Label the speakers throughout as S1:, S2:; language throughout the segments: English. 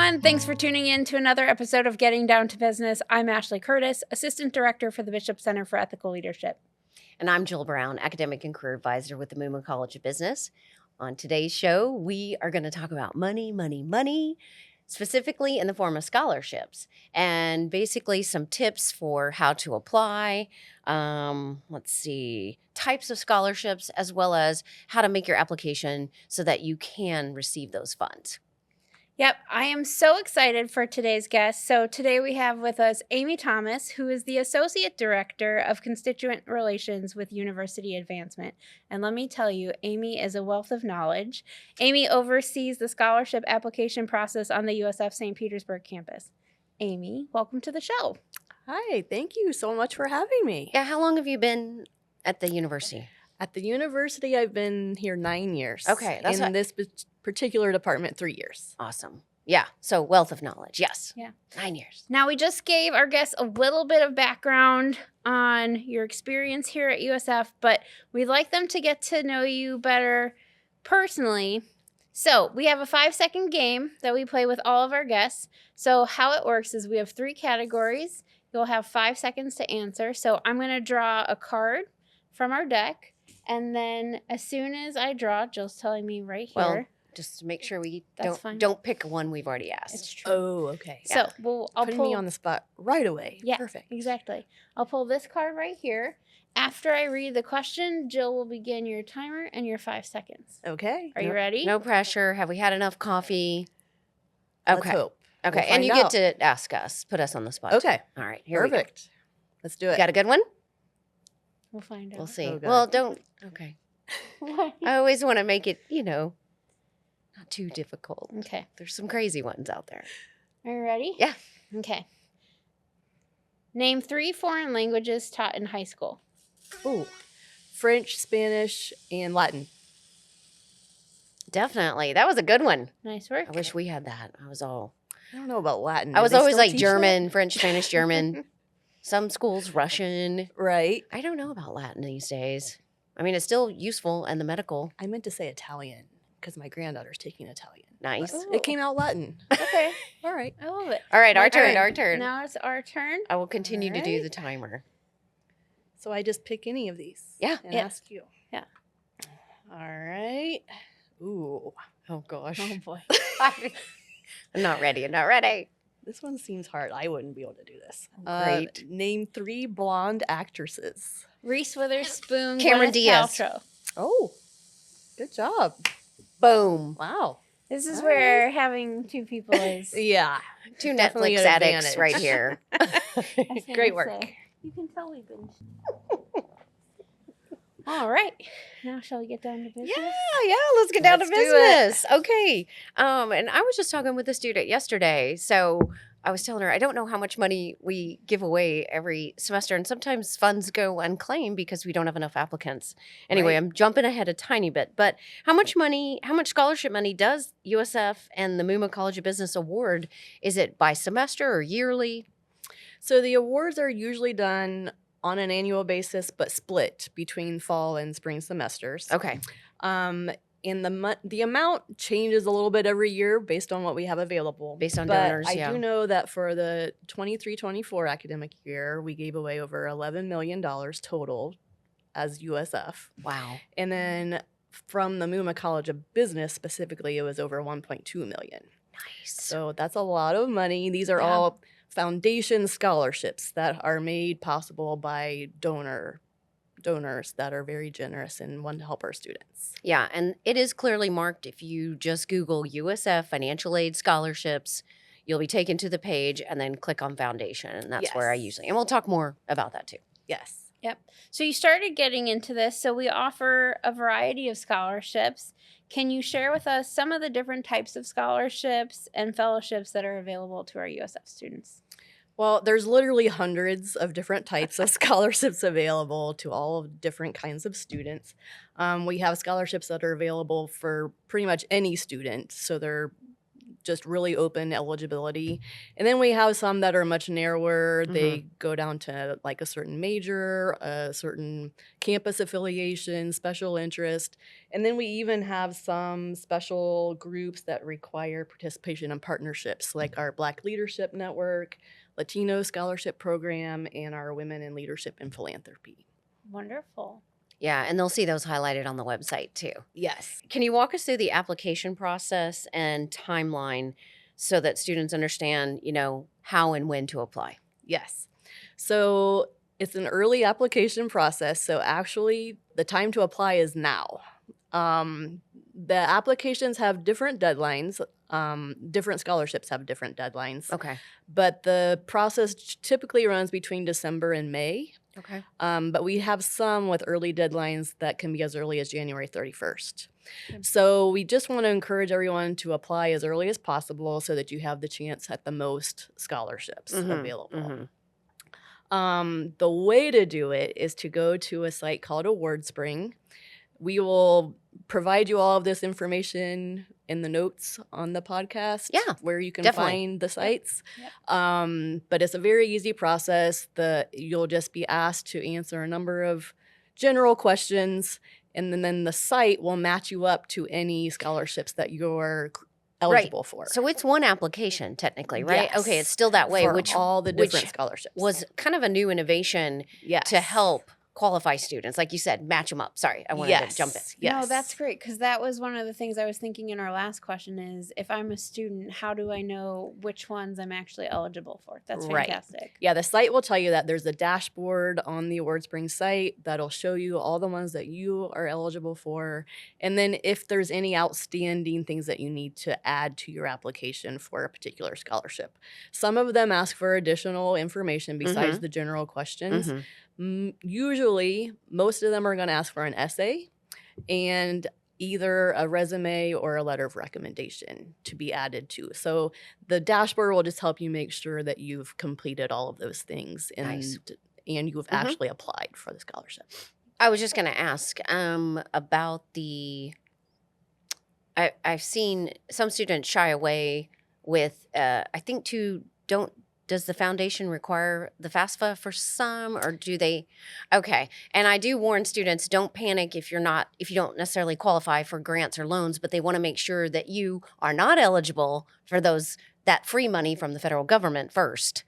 S1: everyone. Thanks for tuning in to another episode of Getting Down to Business. I'm Ashley Curtis, Assistant Director for the Bishop Center for Ethical Leadership.
S2: And I'm Jill Brown, Academic and Career Advisor with the Mooma College of Business. On today's show, we are going to talk about money, specifically in the form of scholarships, and basically some tips for how to apply, types of scholarships, as well as how to make your application so that you can receive those funds.
S1: Yep, I am so excited for today's guest. So today we have with us Amy Thomas, who is the Associate Director of Constituent Relations with University Advancement. And let me tell you, Amy is a wealth of knowledge. Amy oversees the scholarship application process on the USF St. Petersburg campus. Amy, welcome to the show.
S3: Hi, thank you so much for having me.
S2: Yeah, how long have you been at the university?
S3: At the university, I've been here 9 years.
S2: Okay, that's
S3: in this particular department, 3 years.
S2: Awesome. Yeah, so wealth of knowledge, yes.
S1: Yeah.
S2: 9 years.
S1: Now, we just gave our guests a little bit of background on your experience here at USF, but we'd like them to get to know you better personally. So we have a 5-second game that we play with all of our guests. So how it works is we have 3 categories. You'll have 5 seconds to answer. So I'm going to draw a card from our deck. And then as soon as I draw, Jill's telling me right here.
S2: Well, just to make sure we don't pick one we've already asked.
S1: It's true.
S3: Oh, okay.
S1: So I'll
S3: Putting
S1: pull
S3: me on the spot right away.
S1: Yeah,
S3: Perfect.
S1: Exactly. I'll pull this card right here. After I read the question, Jill will begin your timer and your 5 seconds.
S3: Okay.
S1: Are you ready?
S2: No pressure. Have we had enough coffee?
S3: Let's hope.
S2: Okay,
S3: We'll
S2: and you
S3: find out.
S2: get to ask us, put us on the spot.
S3: Okay.
S2: All right, here we go.
S3: Perfect. Let's do it.
S2: Got a good one?
S1: We'll find out.
S2: We'll see.
S3: Oh, God.
S2: Well, don't. Okay. I always want to make it, not too difficult.
S1: Okay.
S2: There's some crazy ones out there.
S1: Are you ready?
S2: Yeah.
S1: Okay. Name 3 foreign languages taught in high school.
S3: Ooh. French, Spanish, and Latin.
S2: Definitely. That was a good one.
S1: Nice work.
S2: I wish we had that.
S3: I don't know about Latin.
S2: I was
S3: Do they
S2: always
S3: still
S2: like
S3: teach
S2: German, French, Spanish, German. Some schools, Russian.
S3: that? Right.
S2: I don't know about Latin these days. I mean, it's still useful in the medical.
S3: I meant to say Italian because my granddaughter's taking Italian.
S2: Nice.
S3: But it came out Latin.
S1: Okay.
S3: All right.
S1: I love it.
S2: All right, our
S3: My
S2: turn,
S3: turn.
S2: our turn.
S1: Now it's our turn.
S2: I will continue to do
S3: Alright.
S2: the timer.
S3: So I just pick any of these.
S2: Yeah.
S3: And
S1: Yeah.
S3: ask you.
S1: Yeah.
S3: All right. Ooh.
S2: Oh, gosh.
S1: Oh, boy.
S2: I'm not ready. I'm not ready.
S3: This one seems hard. I wouldn't be able to do this.
S2: Great.
S3: Name 3 blonde actresses.
S1: Reese Witherspoon,
S2: Cameron
S1: Gwyneth
S2: Diaz.
S1: Paltrow.
S3: Oh, good job.
S2: Boom.
S3: Wow.
S1: This is
S3: All
S1: where having 2 people is.
S3: Yeah.
S2: 2
S3: Definitely
S2: Netflix
S3: an
S2: addicts
S3: advantage.
S2: right here.
S1: I
S3: Great
S1: would
S3: work.
S1: say. You can tell we've been. All right. Now shall we get down to business?
S2: Yeah, let's get down
S3: Let's
S2: to
S3: do it.
S2: business. Okay. And I was just talking with a student yesterday. So I was telling her, I don't know how much money we give away every semester. And sometimes funds go unclaimed because we don't have enough applicants. Anyway,
S3: Right.
S2: I'm jumping ahead a tiny bit. But how much scholarship money does USF and the Mooma College of Business award? Is it by semester or yearly?
S3: So the awards are usually done on an annual basis, but split between fall and spring semesters.
S2: Okay.
S3: And the amount changes a little bit every year based on what we have available.
S2: Based on
S3: But
S2: donors,
S3: I
S2: yeah.
S3: do know that for the 23-24 academic year, we gave away over $11 million total as USF.
S2: Wow.
S3: And then from the Mooma College of Business specifically, it was over 1.2 million.
S2: Nice.
S3: So that's a lot of money. These are
S2: Yeah.
S3: all foundation scholarships that are made possible by donors that are very generous and want to help our students.
S2: Yeah, and it is clearly marked. If you just Google USF financial aid scholarships, you'll be taken to the page and then click on foundation. And that's where I
S3: Yes.
S2: usually, and we'll talk more about that too.
S3: Yes.
S1: Yep. So you started getting into this. So we offer a variety of scholarships. Can you share with us some of the different types of scholarships and fellowships that are available to our USF students?
S3: Well, there's literally hundreds of different types of scholarships available to all of different kinds of students. We have scholarships that are available for pretty much any student. So they're just really open eligibility. And then we have some that are much narrower.
S2: Mhm.
S3: They go down to like a certain major, a certain campus affiliation, special interest. And then we even have some special groups that require participation in partnerships, like our Black Leadership Network, Latino Scholarship Program, and our Women in Leadership and Philanthropy.
S1: Wonderful.
S2: Yeah, and they'll see those highlighted on the website too.
S3: Yes.
S2: Can you walk us through the application process and timeline so that students understand, how and when to apply?
S3: Yes. So it's an early application process. So actually, the time to apply is now. The applications have different deadlines. Different scholarships have different deadlines.
S2: Okay.
S3: But the process typically runs between December and May.
S2: Okay.
S3: But we have some with early deadlines that can be as early as January 31st.
S1: Okay.
S3: So we just want to encourage everyone to apply as early as possible so that you have the chance at the most scholarships available. The way to do it is to go to a site called WordSpring. We will provide you all of this information in the notes on the podcast.
S2: Yeah,
S3: where you can
S2: definitely.
S3: find the sites.
S1: Yep.
S3: But it's a very easy process. You'll just be asked to answer a number of general questions, and then the site will match you up to any scholarships that you're eligible for.
S2: So it's one application technically, right?
S3: Yes.
S2: Okay, it's still that way,
S3: For
S2: which
S3: all the different
S2: which
S3: scholarships
S2: was kind of a new innovation
S3: yes.
S2: to help qualify students. Like you said, match them up. Sorry, I wanted to jump in.
S3: Yes.
S1: No, that's great, because that was one of the things I was thinking in our last question is, if I'm a student, how do I know which ones I'm actually eligible for? That's
S3: Right.
S1: fantastic.
S3: Yeah, the site will tell you that. There's a dashboard on the WordSpring site that'll show you all the ones that you are eligible for. And then if there's any outstanding things that you need to add to your application for a particular scholarship. Some of them ask for additional information besides the general questions. Usually, most of them are going to ask for an essay and either a resume or a letter of recommendation to be added to. So the dashboard will just help you make sure that you've completed all of those things and
S2: Nice.
S3: and you've actually applied for the scholarship.
S2: I was just going to ask about I've seen some students shy away with, I think does the foundation require the FAFSA for some, or do they? Okay. And I do warn students, don't panic if you don't necessarily qualify for grants or loans, but they want to make sure that you are not eligible for that free money from the federal government first.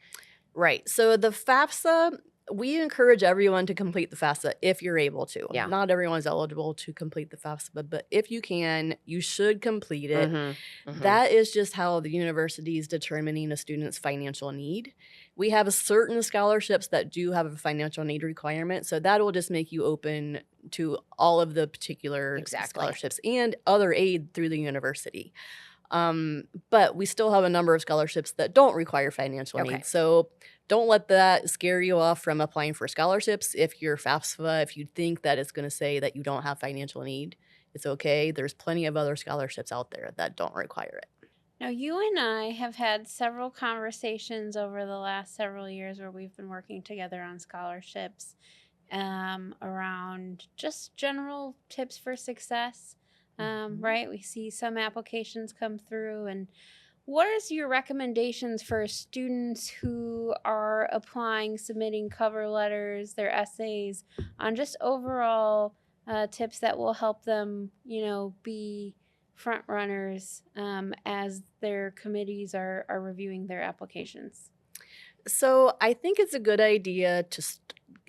S3: Right. So the FAFSA, we encourage everyone to complete the FAFSA if you're able to.
S2: Yeah.
S3: Not everyone's eligible to complete the FAFSA, but if you can, you should complete it. That is just how the university is determining a student's financial need. We have certain scholarships that do have a financial need requirement, so that will just make you open to all of the particular scholarships and other aid through the university. But we still have a number of scholarships that don't require financial needs. So don't let that scare you off from applying for scholarships. If you're FAFSA, if you think that it's going to say that you don't have financial need, it's okay. There's plenty of other scholarships out there that don't require it.
S1: Now, you and I have had several conversations over the last several years where we've been working together on scholarships around just general tips for success. Right? We see some applications come through. And what is your recommendations for students who are applying, submitting cover letters, their essays, on just overall tips that will help them, be front runners as their committees are reviewing their applications?
S3: So I think it's a good idea to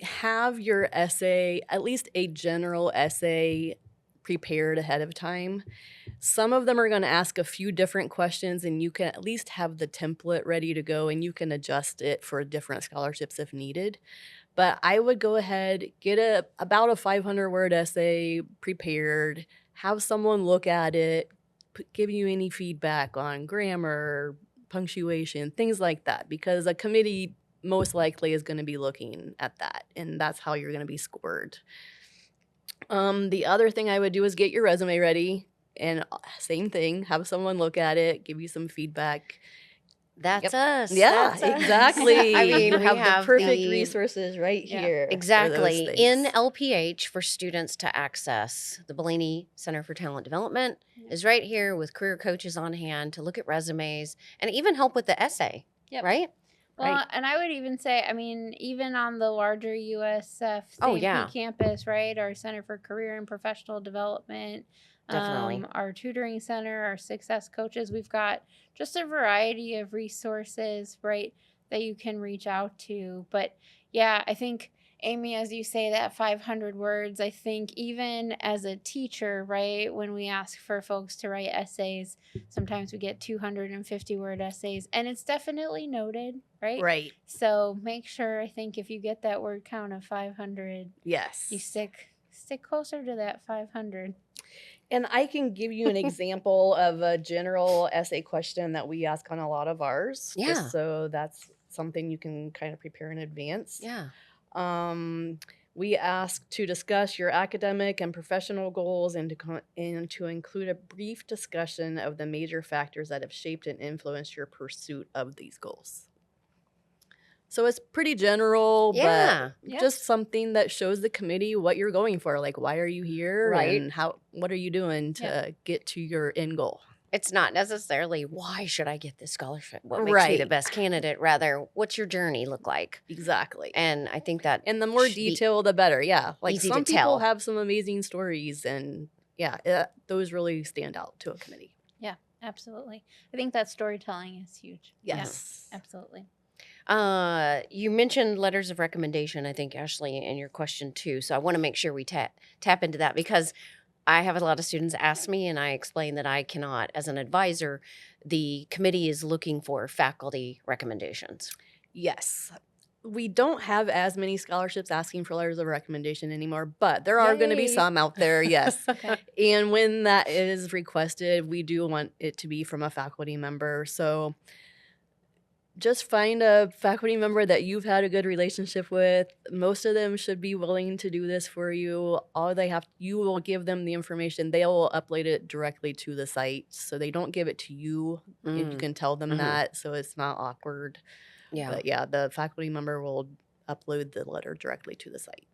S3: have your essay, at least a general essay, prepared ahead of time. Some of them are going to ask a few different questions, and you can at least have the template ready to go, and you can adjust it for different scholarships if needed. But I would go ahead, get about a 500-word essay prepared, have someone look at it, give you any feedback on grammar, punctuation, things like that, because a committee most likely is going to be looking at that, and that's how you're going to be scored. The other thing I would do is get your resume ready, and same thing, have someone look at it, give you some feedback.
S2: That's us.
S3: Yeah,
S2: That's us.
S3: exactly.
S2: I mean,
S3: you
S2: we
S3: have
S2: have
S3: the perfect
S2: the
S3: resources right
S1: Yeah.
S3: here.
S2: exactly
S3: For those
S2: in
S3: things.
S2: LPH for students to access. The Bellini Center for Talent Development is right here with career coaches on hand to look at resumes and even help with the essay.
S1: Yep.
S2: Right?
S1: Well,
S3: Right.
S1: and I would even say, I mean, even on the larger USF
S2: Oh,
S1: St.
S2: yeah.
S1: Pete campus, right? Our Center for Career and Professional Development,
S2: Definitely.
S1: our tutoring center, our success coaches, we've got just a variety of resources, right, that you can reach out to. But yeah, I think, Amy, as you say that 500 words, I think even as a teacher, right, when we ask for folks to write essays, sometimes we get 250-word essays, and it's definitely noted, right?
S3: Right.
S1: So make sure, I think, if you get that word count of 500,
S3: Yes.
S1: you stick closer to that 500.
S3: And I can give you an example of a general essay question that we ask on a lot of ours.
S2: Yeah.
S3: Just so that's something you can kind of prepare in advance.
S2: Yeah.
S3: We ask to discuss your academic and professional goals and to include a brief discussion of the major factors that have shaped and influenced your pursuit of these goals. So it's pretty general,
S2: Yeah.
S3: but just something that shows the committee what you're going for. Like, why are you here?
S2: Right.
S3: And what are you doing to get to your end goal?
S2: It's not necessarily why should I get this scholarship? What makes me the
S3: Right.
S2: best candidate? Rather, what's your journey look like?
S3: Exactly.
S2: And I think that
S3: And the more
S2: should be
S3: detail, the better. Yeah. Like
S2: easy to
S3: some people
S2: tell.
S3: have some amazing stories, and yeah, those really stand out to a committee.
S1: Yeah, absolutely. I think that storytelling is huge.
S3: Yes.
S1: Yeah, absolutely.
S2: You mentioned letters of recommendation, I think, Ashley, in your question too. So I want to make sure we tap into that because I have a lot of students ask me, and I explain that I cannot, as an advisor, the committee is looking for faculty recommendations.
S3: Yes. We don't have as many scholarships asking for letters of recommendation anymore, but there are going to be
S1: Yay.
S3: some out there, yes.
S1: Okay.
S3: And when that is requested, we do want it to be from a faculty member. So just find a faculty member that you've had a good relationship with. Most of them should be willing to do this for you. You will give them the information. They will upload it directly to the site. So they don't give it to you. If you can tell them that, so it's not awkward.
S2: Yeah.
S3: But yeah, the faculty member will upload the letter directly to the site.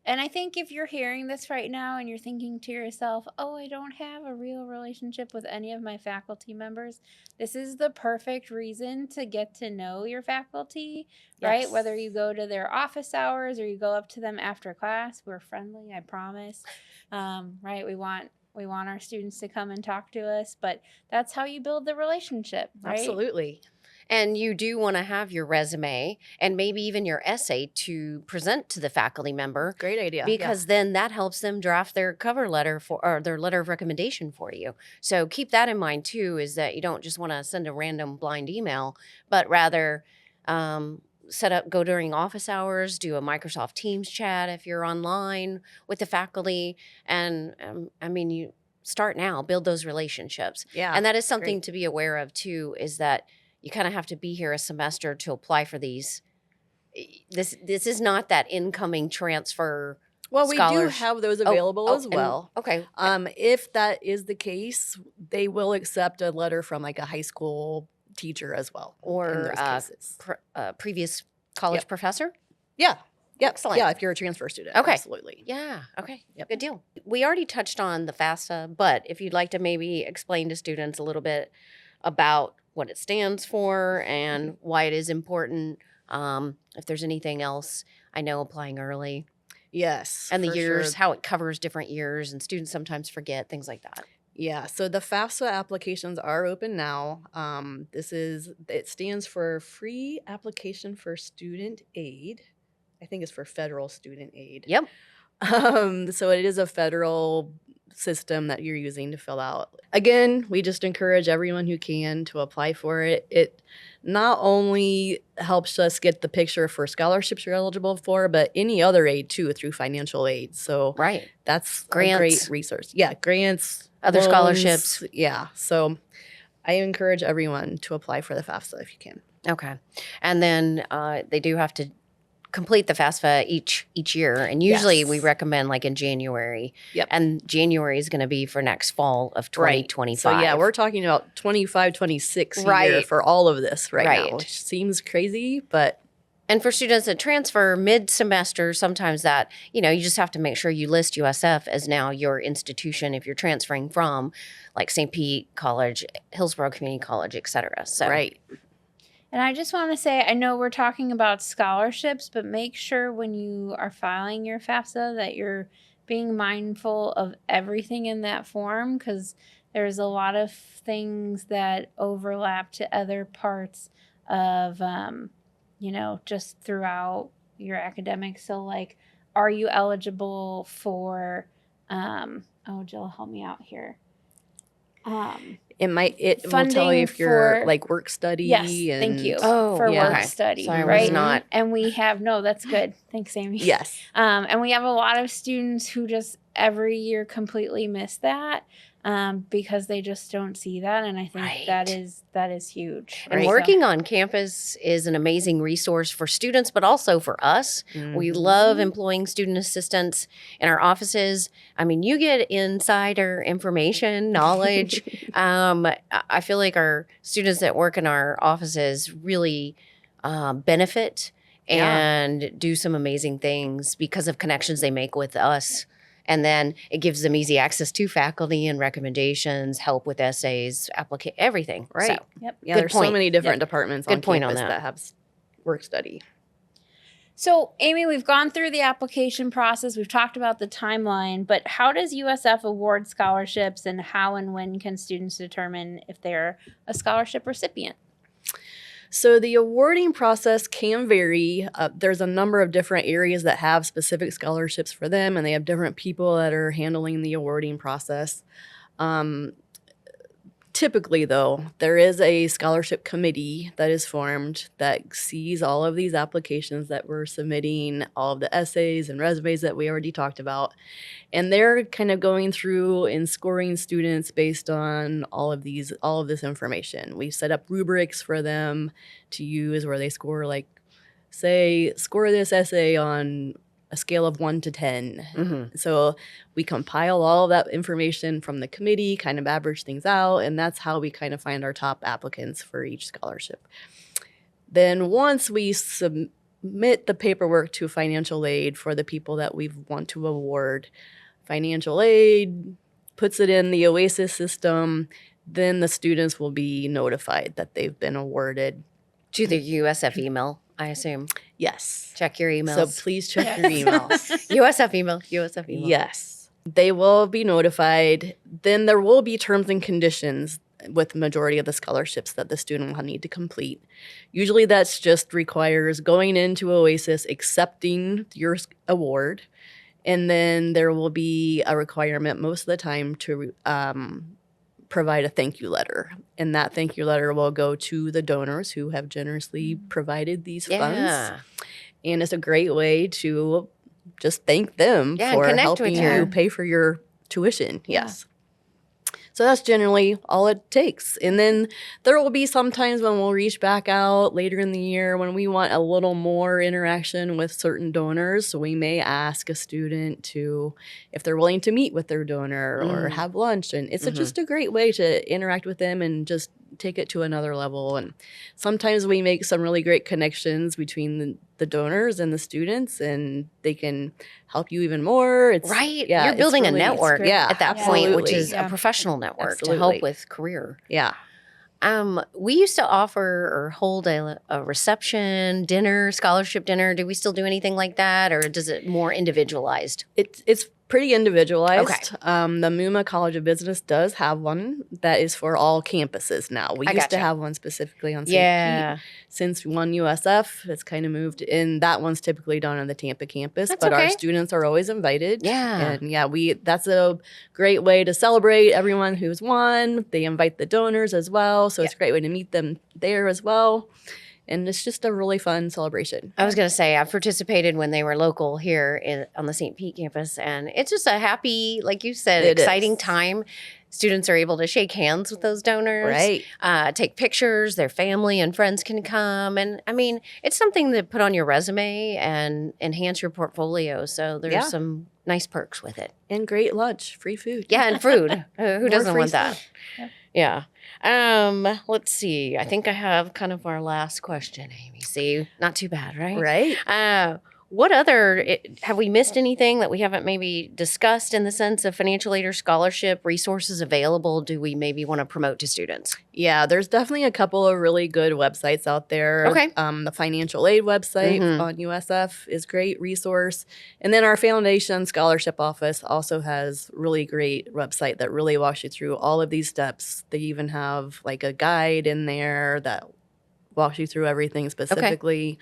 S1: And I think if you're hearing this right now and you're thinking to yourself, oh, I don't have a real relationship with any of my faculty members, this is the perfect reason to get to know your faculty, right?
S3: Yes.
S1: Whether you go to their office hours or you go up to them after class, we're friendly, I promise. Right? We want our students to come and talk to us, but that's how you build the relationship, right?
S3: Absolutely.
S2: And you do want to have your resume and maybe even your essay to present to the faculty member.
S3: Great idea.
S2: Because then that helps them draft their cover letter or their letter of recommendation for you. So keep that in mind too, is that you don't just want to send a random blind email, but rather go during office hours, do a Microsoft Teams chat if you're online with the faculty. And you start now, build those relationships.
S3: Yeah.
S2: And that is something to be aware of too, is that you kind of have to be here a semester to apply for these. This is not that incoming transfer.
S3: Well, we do
S2: scholars-
S3: have those available as
S2: and-
S3: well.
S2: Okay.
S3: If that is the case, they will accept a letter from like a high school teacher as well. in
S2: Or
S3: those cases.
S2: previous college professor?
S3: Yeah. Yep.
S2: Excellent.
S3: Yeah, if you're a transfer student.
S2: Okay.
S3: Absolutely.
S2: Yeah. Okay.
S3: Yep.
S2: Good deal. We already touched on the FAFSA, but if you'd like to maybe explain to students a little bit about what it stands for and why it is important, if there's anything else, I know applying early
S3: Yes.
S2: and the
S3: for
S2: years,
S3: sure.
S2: how it covers different years, and students sometimes forget things like that.
S3: Yeah, so the FAFSA applications are open now. It stands for Free Application for Student Aid. I think it's for federal student aid.
S2: Yep.
S3: So it is a federal system that you're using to fill out. Again, we just encourage everyone who can to apply for it. It not only helps us get the picture for scholarships you're eligible for, but any other aid too through financial aid. So
S2: Right.
S3: that's
S2: Grants.
S3: a great resource. Yeah, grants,
S2: Other
S3: loans,
S2: scholarships.
S3: Yeah, so I encourage everyone to apply for the FAFSA if you can.
S2: Okay. And then they do have to complete the FAFSA each year, and usually we
S3: Yes.
S2: recommend like in January.
S3: Yep.
S2: And January is going to be for next fall of
S3: Right.
S2: 2025.
S3: So yeah, we're talking about 25, 26 here
S2: Right.
S3: for all of this right
S2: Right.
S3: now, which seems crazy, but
S2: And for students that transfer mid-semester, sometimes that, you just have to make sure you list USF as now your institution if you're transferring from like St. Pete College, Hillsborough Community College, et cetera. So,
S3: right.
S1: And I just want to say, I know we're talking about scholarships, but make sure when you are filing your FAFSA that you're being mindful of everything in that form, because there's a lot of things that overlap to other parts of, just throughout your academics. So like, are you eligible for, Jill, help me out here.
S3: It will tell
S1: Funding
S3: you if you're
S1: for-
S3: like work study.
S1: Yes,
S3: and
S1: thank you.
S2: Oh,
S1: for
S3: yeah.
S1: work
S2: okay.
S1: study,
S2: So I was
S1: right?
S2: not.
S1: And we have, no, that's good. Thanks, Amy.
S3: Yes.
S1: And we have a lot of students who just every year completely miss that because they just don't see that. And I think that
S2: Right.
S1: is huge.
S2: And
S3: Right.
S2: working on campus is an amazing resource for students, but also for us. We
S3: Mhm.
S2: love employing student assistants in our offices. I mean, you get insider information, knowledge. I feel like our students that work in our offices really benefit
S3: Yeah.
S2: and do some amazing things because of connections they make with us. And then it gives them easy access to faculty and recommendations, help with essays, everything.
S3: Right.
S2: So,
S1: Yep.
S3: Yeah,
S2: Good
S3: there's
S2: point.
S3: so many different departments
S2: Good
S3: on
S2: point on
S3: campus
S2: that.
S3: that have work study.
S1: So, Amy, we've gone through the application process. We've talked about the timeline, but how does USF award scholarships, and how and when can students determine if they're a scholarship recipient?
S3: So the awarding process can vary. There's a number of different areas that have specific scholarships for them, and they have different people that are handling the awarding process. Typically, though, there is a scholarship committee that is formed that sees all of these applications that we're submitting, all of the essays and resumes that we already talked about. And they're kind of going through and scoring students based on all of this information. We've set up rubrics for them to use where they score, like, say, score this essay on a scale of 1 to 10.
S2: mhm.
S3: So we compile all of that information from the committee, kind of average things out, and that's how we kind of find our top applicants for each scholarship. Then once we submit the paperwork to financial aid for the people that we want to award, financial aid puts it in the OASIS system, then the students will be notified that they've been awarded.
S2: To the USF email, I assume.
S3: Yes.
S2: Check your emails.
S3: So please check
S1: Yes.
S3: your emails.
S2: USF email. USF email.
S3: Yes. They will be notified. Then there will be terms and conditions with the majority of the scholarships that the student will need to complete. Usually that's just requires going into OASIS, accepting your award, and then there will be a requirement most of the time to provide a thank you letter. And that thank you letter will go to the donors who have generously provided these funds.
S2: Yeah.
S3: And it's a great way to just thank them
S2: Yeah, and
S3: for
S2: connect with
S3: helping
S2: your-
S3: you pay for your tuition.
S1: Yeah.
S3: Yes. So that's generally all it takes. And then there will be some times when we'll reach back out later in the year when we want a little more interaction with certain donors. So we may ask a student to, if they're willing to meet with their donor or have lunch. And it's just a great way to interact with them and just take it to another level. And sometimes we make some really great connections between the donors and the students, and they can help you even more. It's
S2: Right.
S3: Yeah,
S2: You're
S3: it's
S2: building
S3: really-
S2: a network
S3: Yeah,
S2: at that point, which
S3: absolutely.
S2: is
S1: Yeah.
S2: a professional network to
S3: Absolutely.
S2: help with career.
S3: Yeah.
S2: We used to offer or hold a reception, dinner, scholarship dinner. Do we still do anything like that, or does it more individualized?
S3: It's pretty individualized.
S2: Okay.
S3: The MUMA College of Business does have one that is for all campuses now. We
S2: I
S3: used to
S2: gotcha.
S3: have one specifically on St.
S2: Yeah.
S3: Pete. Since one USF, it's kind of moved in. That one's typically done on the Tampa campus,
S2: That's
S3: but our
S2: okay.
S3: students are always invited.
S2: Yeah.
S3: And yeah, that's a great way to celebrate everyone who's won. They invite the donors as well. So it's a great way to meet them there as well. And it's just a really fun celebration.
S2: I was going to say, I've participated when they were local here on the St. Pete campus, and it's just a happy, like you said,
S3: It
S2: exciting
S3: is.
S2: time. students are able to shake hands with those donors,
S3: Right.
S2: take pictures, their family and friends can come. And I mean, it's something to put on your resume and enhance your portfolio. So there's
S3: Yeah.
S2: some nice perks with it.
S3: And great lunch, free food.
S2: Yeah, and food. Who
S3: More
S2: doesn't
S3: free
S2: want that?
S3: stuff.
S1: Yep.
S2: Yeah. Let's see. I think I have kind of our last question, Amy. See, not too bad, right?
S3: Right.
S2: What other, have we missed anything that we haven't maybe discussed in the sense of financial aid or scholarship resources available? Do we maybe want to promote to students?
S3: Yeah, there's definitely a couple of really good websites out there.
S2: Okay.
S3: The financial aid website
S2: Mhm.
S3: on USF is a great resource. And then our foundation scholarship office also has really great website that really walks you through all of these steps. They even have like a guide in there that walks you through everything specifically.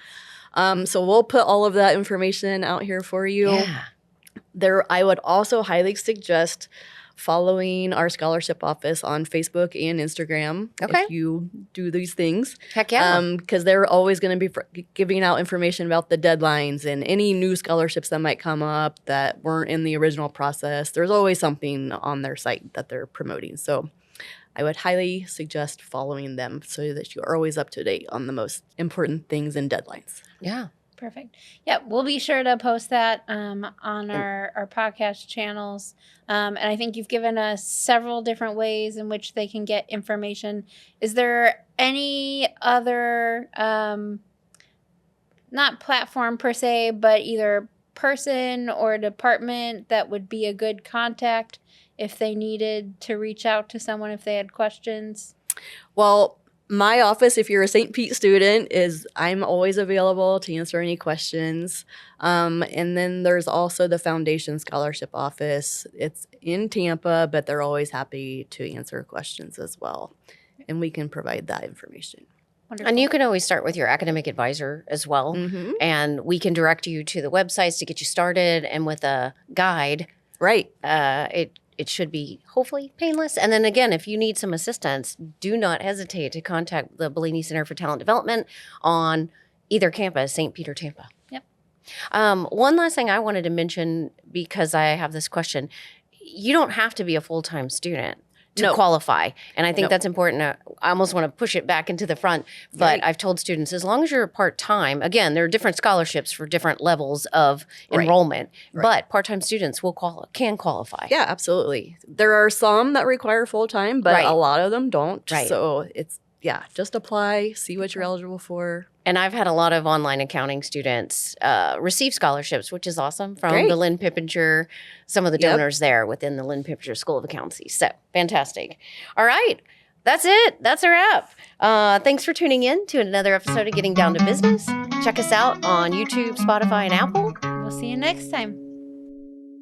S3: So we'll put all of that information out here for you.
S2: Yeah.
S3: I would also highly suggest following our scholarship office on Facebook and Instagram
S2: Okay.
S3: if you do these things.
S2: Heck yeah.
S3: Because they're always going to be giving out information about the deadlines and any new scholarships that might come up that weren't in the original process. There's always something on their site that they're promoting. So I would highly suggest following them so that you are always up to date on the most important things and deadlines.
S2: Yeah.
S1: Perfect. Yeah, we'll be sure to post that on our podcast channels. And I think you've given us several different ways in which they can get information. Is there any other, not platform per se, but either person or department that would be a good contact if they needed to reach out to someone if they had questions?
S3: Well, my office, if you're a St. Pete student, I'm always available to answer any questions. And then there's also the Foundation Scholarship Office. It's in Tampa, but they're always happy to answer questions as well. And we can provide that information.
S1: Wonderful.
S2: And you can always start with your academic advisor as well.
S3: Mm-hmm.
S2: And we can direct you to the websites to get you started. And with a guide,
S3: Right.
S2: it should be hopefully painless. And then again, if you need some assistance, do not hesitate to contact the Bellini Center for Talent Development on either campus, St. Pete or Tampa.
S1: Yep.
S2: One last thing I wanted to mention, because I have this question. You don't have to be a full-time student to
S3: No.
S2: qualify. And I think
S3: No.
S2: that's important. I almost want to push it back into the front. But
S3: Right.
S2: I've told students, as long as you're part-time, again, there are different scholarships for different levels of
S3: Right.
S2: enrollment.
S3: Right.
S2: But part-time students can qualify.
S3: Yeah, absolutely. There are some that require full-time, but
S2: Right.
S3: a lot of them don't.
S2: Right.
S3: So just apply, see what you're eligible for.
S2: And I've had a lot of online accounting students receive scholarships, which is awesome, from
S3: Great.
S2: the Lynn Pippinger, some of the
S3: Yep.
S2: donors there within the Lynn Pippinger School of Accountancy. So fantastic. All right. That's it. That's a wrap. Thanks for tuning in to another episode of Getting Down to Business. Check us out on YouTube, Spotify, and Apple.
S1: We'll see you next time.